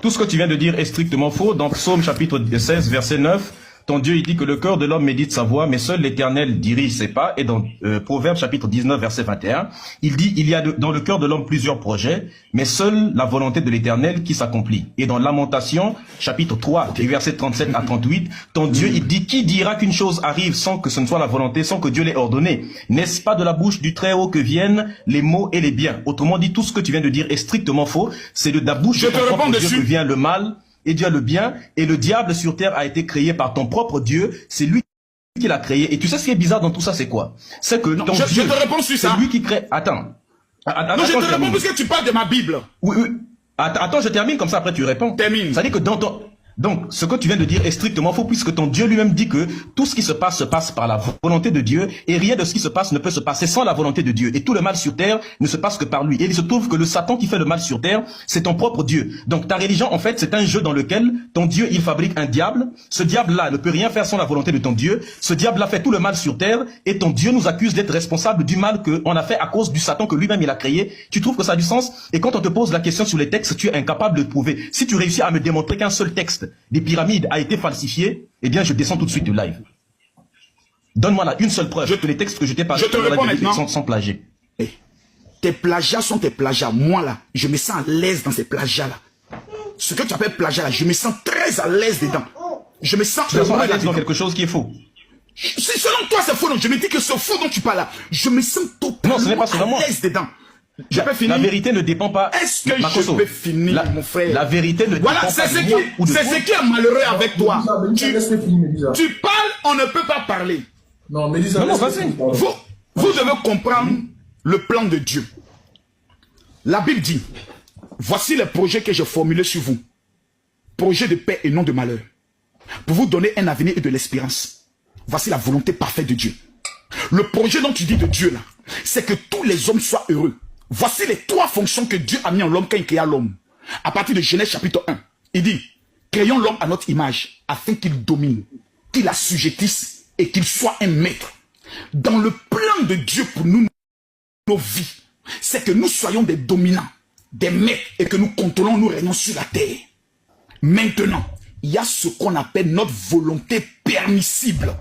tout ce que tu viens de dire est strictement faux. Dans Psaume chapitre 16, verset 9, ton Dieu, il dit que le cœur de l'homme médite sa voie, mais seul l'Éternel dirige ses pas. Et dans Proverbe chapitre 19, verset 21, il dit, il y a dans le cœur de l'homme plusieurs projets, mais seule la volonté de l'Éternel qui s'accomplit. Et dans Lamentation chapitre 3, verset 37 à 38, ton Dieu, il dit, qui dira qu'une chose arrive sans que ce ne soit la volonté, sans que Dieu l'ait ordonné? N'est-ce pas de la bouche du Très-Haut que viennent les mots et les biens? Autrement dit, tout ce que tu viens de dire est strictement faux. C'est de la bouche de ton propre Dieu que vient le mal et Dieu a le bien, et le diable sur terre a été créé par ton propre Dieu, c'est lui qui l'a créé. Et tu sais ce qui est bizarre dans tout ça, c'est quoi? C'est que ton Dieu, je te réponds sur ça. C'est lui qui crée... Attends. Non, je te réponds parce que tu parles de ma Bible. Oui, oui. Attends, je termine, comme ça après tu réponds. Termine. C'est-à-dire que dans ton... Donc, ce que tu viens de dire est strictement faux, puisque ton Dieu lui-même dit que tout ce qui se passe par la volonté de Dieu, et rien de ce qui se passe ne peut se passer sans la volonté de Dieu. Et tout le mal sur terre ne se passe que par lui. Et il se trouve que le Satan qui fait le mal sur terre, c'est ton propre Dieu. Donc ta religion, en fait, c'est un jeu dans lequel ton Dieu, il fabrique un diable. Ce diable-là ne peut rien faire sans la volonté de ton Dieu. Ce diable-là fait tout le mal sur terre, et ton Dieu nous accuse d'être responsable du mal qu'on a fait à cause du Satan que lui-même il a créé. Tu trouves que ça a du sens? Et quand on te pose la question sur les textes, tu es incapable de prouver. Si tu réussis à me démontrer qu'un seul texte des pyramides a été falsifié, eh bien je descends tout de suite du live. Donne-moi là une seule preuve que les textes que je t'ai parlé sont plagiés. Tes plagiats sont tes plagiats. Moi là, je me sens à l'aise dans ces plagiats là. Ce que tu appelles plagiat là, je me sens très à l'aise dedans. Je me sens à l'aise dans quelque chose qui est faux. Selon toi c'est faux, donc je me dis que c'est faux dont tu parles là. Je me sens totalement à l'aise dedans. La vérité ne dépend pas. Est-ce que je peux finir, mon frère? La vérité ne dépend pas. Voilà, c'est ce qui est malheureux avec toi. Tu parles, on ne peut pas parler. Non, Mélissa, vous devez comprendre le plan de Dieu. La Bible dit, voici les projets que j'ai formulés sur vous. Projets de paix et non de malheur. Pour vous donner un avenir et de l'espérance. Voici la volonté parfaite de Dieu. Le projet dont tu dis de Dieu là, c'est que tous les hommes soient heureux. Voici les trois fonctions que Dieu a mis en l'homme quand il créa l'homme. À partir de Genèse chapitre 1, il dit, créons l'homme à notre image, afin qu'il domine, qu'il assujettisse et qu'il soit un maître. Dans le plan de Dieu pour nous, nos vies, c'est que nous soyons des dominants, des maîtres, et que nous contrôlons, nous régnons sur la terre. Maintenant, il y a ce qu'on appelle notre volonté permissible,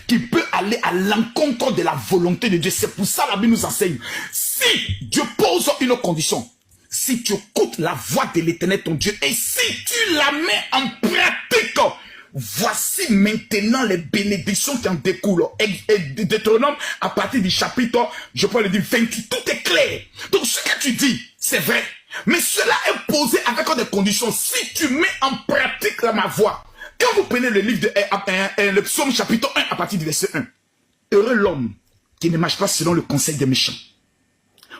qui peut aller à l'encontre de la volonté de Dieu. C'est pour ça que la Bible nous enseigne. Si Dieu pose une condition, si tu écoutes la voix de l'Éternel ton Dieu, et si tu la mets en pratique, voici maintenant les bénédictions qui en découlent. Et Deutéronome, à partir du chapitre, je peux le dire 28, tout est clair. Donc ce que tu dis, c'est vrai. Mais cela est posé avec des conditions. Si tu mets en pratique ma voix, quand vous prenez le livre de le psaume chapitre 1 à partir du verset 1, heureux l'homme qui ne marche pas selon le conseil des méchants.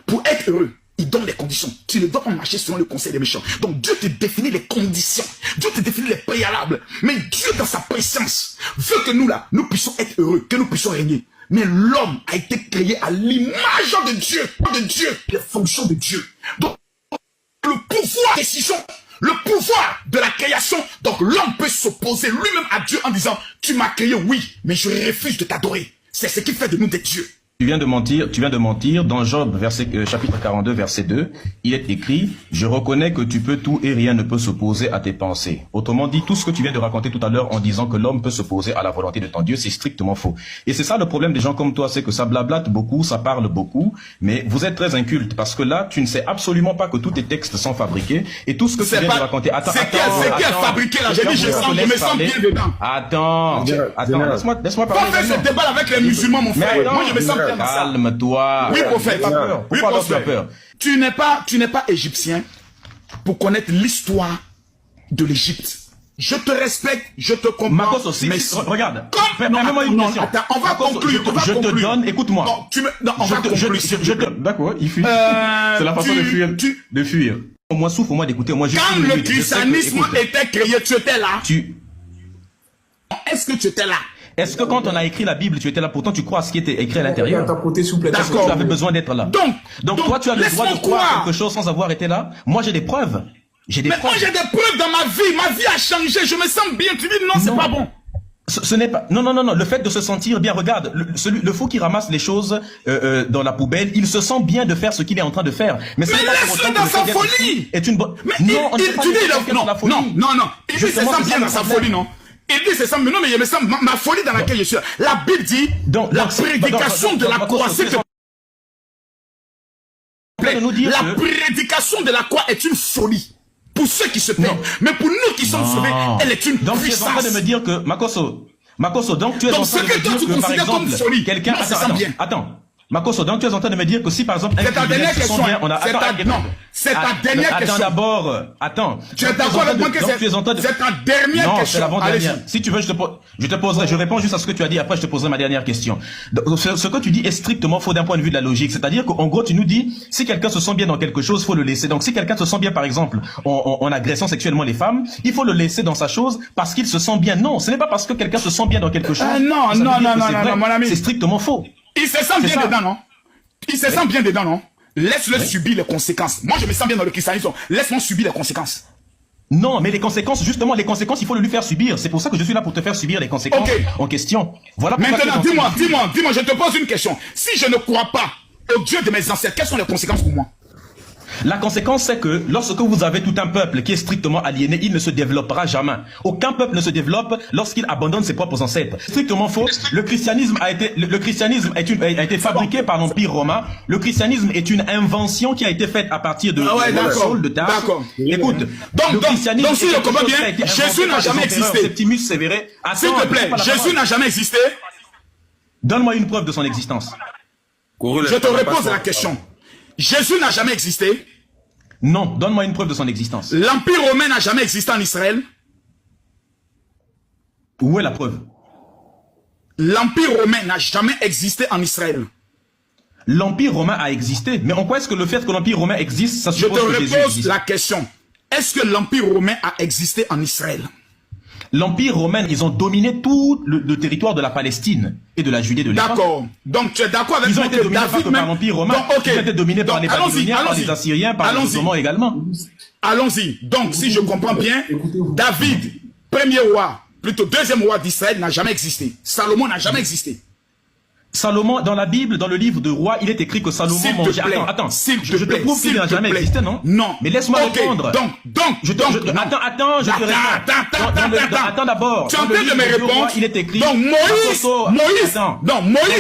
Pour être heureux, il donne les conditions. Tu ne dois pas marcher selon le conseil des méchants. Donc Dieu te définit les conditions. Dieu te définit les préalables. Mais Dieu dans sa présence veut que nous là, nous puissions être heureux, que nous puissions régner. Mais l'homme a été créé à l'image de Dieu, les fonctions de Dieu. Donc le pouvoir de décision, le pouvoir de la création. Donc l'homme peut s'opposer lui-même à Dieu en disant, tu m'as créé, oui, mais je refuse de t'adorer. C'est ce qui fait de nous des dieux. Tu viens de mentir. Dans Job, chapitre 42, verset 2, il est écrit, je reconnais que tu peux tout et rien ne peut s'opposer à tes pensées. Autrement dit, tout ce que tu viens de raconter tout à l'heure en disant que l'homme peut s'opposer à la volonté de ton Dieu, c'est strictement faux. Et c'est ça le problème des gens comme toi, c'est que ça blablate beaucoup, ça parle beaucoup, mais vous êtes très inculte parce que là, tu ne sais absolument pas que tous tes textes sont fabriqués et tout ce que tu viens de raconter. C'est qui est fabriqué là? J'ai dit, je me sens bien dedans. Attends, laisse-moi parler. Pas faire ce débat avec les musulmans, mon frère. Moi, je me sens bien. Calme-toi. Oui, prophète. Pourquoi tu as peur? Tu n'es pas égyptien pour connaître l'histoire de l'Égypte. Je te respecte, je te comprends. Makos aussi, mais regarde. Permets-moi une question. Attends, on va conclure. Je te donne, écoute-moi. Non, on va conclure. D'accord, il fuit. C'est la façon de fuir. Moi, souffre-moi d'écouter. Quand le christianisme était créé, tu étais là. Est-ce que tu étais là? Est-ce que quand on a écrit la Bible, tu étais là? Pourtant, tu crois à ce qui était écrit à l'intérieur. D'accord. Tu avais besoin d'être là. Donc toi, tu as le droit de croire quelque chose sans avoir été là. Moi, j'ai des preuves. Moi, j'ai des preuves dans ma vie. Ma vie a changé. Je me sens bien. Tu dis non, c'est pas bon. Ce n'est pas... Non, non, non, non. Le fait de se sentir bien, regarde, le fou qui ramasse les choses dans la poubelle, il se sent bien de faire ce qu'il est en train de faire. Mais laisse-le dans sa folie. Est une bonne... Mais non, tu dis non, non, non. Il dit c'est ça bien dans sa folie, non? Il dit c'est ça, mais non, mais il me semble ma folie dans laquelle je suis. La Bible dit la prédication de la croix, s'il te plaît. La prédication de la croix est une folie. Pour ceux qui se perdent. Mais pour nous qui sommes sauvés, elle est une puissance. Donc tu es en train de me dire que, Makosso, donc tu es en train de me dire que, par exemple, quelqu'un... Attends. Makosso, donc tu es en train de me dire que si par exemple... C'est ta dernière question. C'est ta dernière question. Attends d'abord. Attends. Tu es d'accord avec moi que c'est ta dernière question. Non, c'est l'avant-dernière. Si tu veux, je te poserai, je réponds juste à ce que tu as dit, après je te poserai ma dernière question. Donc, ce que tu dis est strictement faux d'un point de vue de la logique. C'est-à-dire qu'en gros, tu nous dis, si quelqu'un se sent bien dans quelque chose, faut le laisser. Donc si quelqu'un se sent bien, par exemple, en agressant sexuellement les femmes, il faut le laisser dans sa chose parce qu'il se sent bien. Non, ce n'est pas parce que quelqu'un se sent bien dans quelque chose. Non, mon ami. C'est strictement faux. Il se sent bien dedans, non? Il se sent bien dedans, non? Laisse-le subir les conséquences. Moi, je me sens bien dans le christianisme. Laisse-moi subir les conséquences. Non, mais les conséquences, justement, les conséquences, il faut le lui faire subir. C'est pour ça que je suis là pour te faire subir les conséquences en question. Voilà. Maintenant, dis-moi, je te pose une question. Si je ne crois pas au Dieu de mes ancêtres, quelles sont les conséquences pour moi? La conséquence, c'est que lorsque vous avez tout un peuple qui est strictement aliéné, il ne se développera jamais. Aucun peuple ne se développe lorsqu'il abandonne ses propres ancêtres. Strictement faux. Le christianisme a été fabriqué par l'Empire romain. Le christianisme est une invention qui a été faite à partir de Saul de Tarse. D'accord. Écoute, donc si je comprends bien, Jésus n'a jamais existé. Septimus Severus. S'il te plaît, Jésus n'a jamais existé. Donne-moi une preuve de son existence. Je te repose la question. Jésus n'a jamais existé. Non, donne-moi une preuve de son existence. L'Empire romain n'a jamais existé en Israël. Où est la preuve? L'Empire romain n'a jamais existé en Israël. L'Empire romain a existé. Mais en quoi est-ce que le fait que l'Empire romain existe, ça suppose que Jésus existe? Je te repose la question. Est-ce que l'Empire romain a existé en Israël? L'Empire romain, ils ont dominé tout le territoire de la Palestine et de la Judée de l'époque. D'accord. Donc tu es d'accord avec moi que David même... Ils ont été dominés par l'Empire romain. Ils ont été dominés par les Babyloniens, par les Assyriens, par les Ottomans également. Allons-y. Donc si je comprends bien, David, premier roi, plutôt deuxième roi d'Israël, n'a jamais existé. Salomon n'a jamais existé. Salomon, dans la Bible, dans le livre de Rois, il est écrit que Salomon mangeait... Attends, je te prouve qu'il n'a jamais existé, non? Non. Mais laisse-moi répondre. Attends, je te réponds. Attends d'abord. Tu es en train de me répondre. Il est écrit... Donc Moïse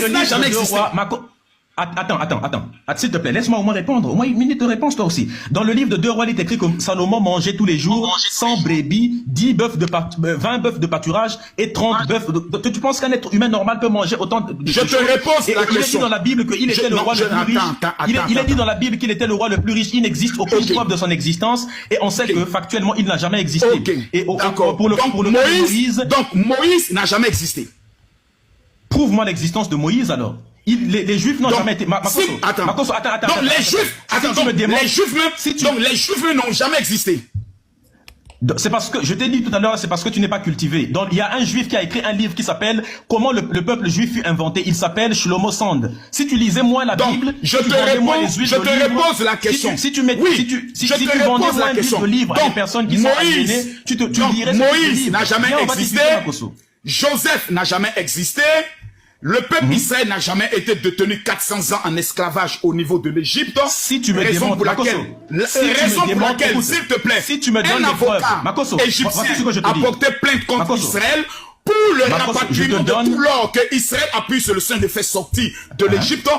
n'a jamais existé. Attends, s'il te plaît, laisse-moi au moins répondre. Au moins une minute de réponse, toi aussi. Dans le livre de 2 Rois, il est écrit que Salomon mangeait tous les jours 100 brebis, 20 bœufs de pâturage et 30 bœufs. Tu penses qu'un être humain normal peut manger autant de Je te réponds la question. Il est dit dans la Bible qu'il était le roi le plus riche. Il est dit dans la Bible qu'il était le roi le plus riche. Il n'existe aucune preuve de son existence et on sait que factuellement, il n'a jamais existé. Et pour le Moïse, donc Moïse n'a jamais existé. Prouve-moi l'existence de Moïse alors. Les Juifs n'ont jamais été... Attends. Donc les Juifs n'ont jamais existé. C'est parce que, je t'ai dit tout à l'heure, c'est parce que tu n'es pas cultivé. Donc il y a un Juif qui a écrit un livre qui s'appelle « Comment le peuple juif fut inventé ». Il s'appelle Shlomo Sand. Si tu lisais moins la Bible... Je te repose la question. Si tu vendais moins un livre de livres à des personnes qui sont aliénées, tu lirais... Moïse n'a jamais existé. Joseph n'a jamais existé. Le peuple Israël n'a jamais été détenu 400 ans en esclavage au niveau de l'Égypte. Si tu me demandes, s'il te plaît, si tu me donnes un avocat égyptien a porté plainte contre Israël pour le rapatriement de tout l'or que Israël a pu sur le sein de faire sortir de l'Égypte.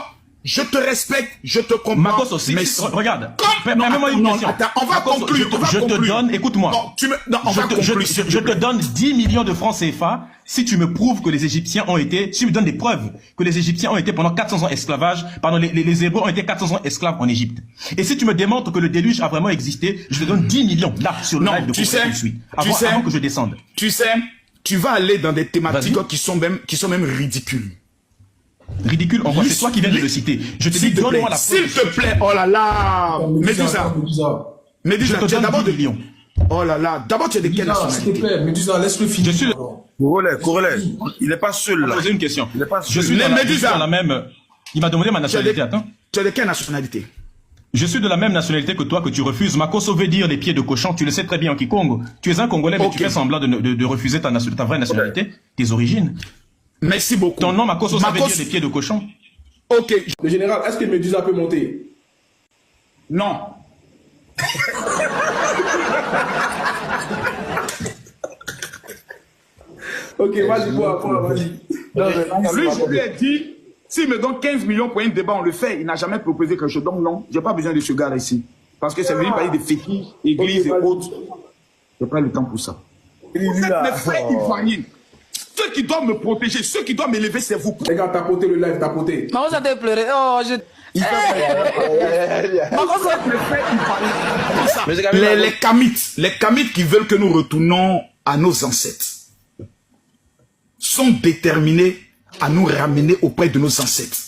Je te respecte, je te comprends. Mais regarde, permets-moi une question. Attends, on va conclure. Je te donne, écoute-moi. Je te donne 10 millions de francs CFA si tu me prouves que les Égyptiens ont été, si tu me donnes des preuves que les Égyptiens ont été pendant 400 ans esclavage, pardon, les Hébreux ont été 400 ans esclaves en Égypte. Et si tu me démontres que le déluge a vraiment existé, je te donne 10 millions là sur le live de cours que je suis. Avant que je descende. Tu sais, tu vas aller dans des thématiques qui sont même ridicules. Ridicule, en quoi? C'est toi qui viens de le citer. Je te dis, donne-moi la preuve. S'il te plaît, oh là là. Médusa, tu es d'abord de Lyon. Oh là là, d'abord tu es de quelle nationalité? S'il te plaît, Médusa, laisse-le finir. Je suis Corollaire, il n'est pas seul là. Poser une question. Il n'est pas seul. Je suis dans la même... Il m'a demandé ma nationalité, attends. Tu es de quelle nationalité? Je suis de la même nationalité que toi, que tu refuses. Makoso veut dire les pieds de cochon. Tu le sais très bien, Kikongo. Tu es un Congolais, mais tu fais semblant de refuser ta vraie nationalité, tes origines. Merci beaucoup. Ton nom, Makoso, ça veut dire les pieds de cochon. Ok. Le général, est-ce que Médusa peut monter? Non. Ok, vas-y, vas-y. Lui, je lui ai dit, s'il me donne 15 millions pour un débat, on le fait. Il n'a jamais proposé quelque chose. Donc non, je n'ai pas besoin de ce gars-là ici. Parce que c'est venu parler de fétiches, églises et autres. Je n'ai pas le temps pour ça. Vous êtes mes frères ivoiriens. Ceux qui doivent me protéger, ceux qui doivent m'élever, c'est vous. Les gars, tapoter le live, tapoter. Maman, ça t'a pleuré. Oh, je... Les Kamites qui veulent que nous retournons à nos ancêtres sont déterminés à nous ramener auprès de nos ancêtres.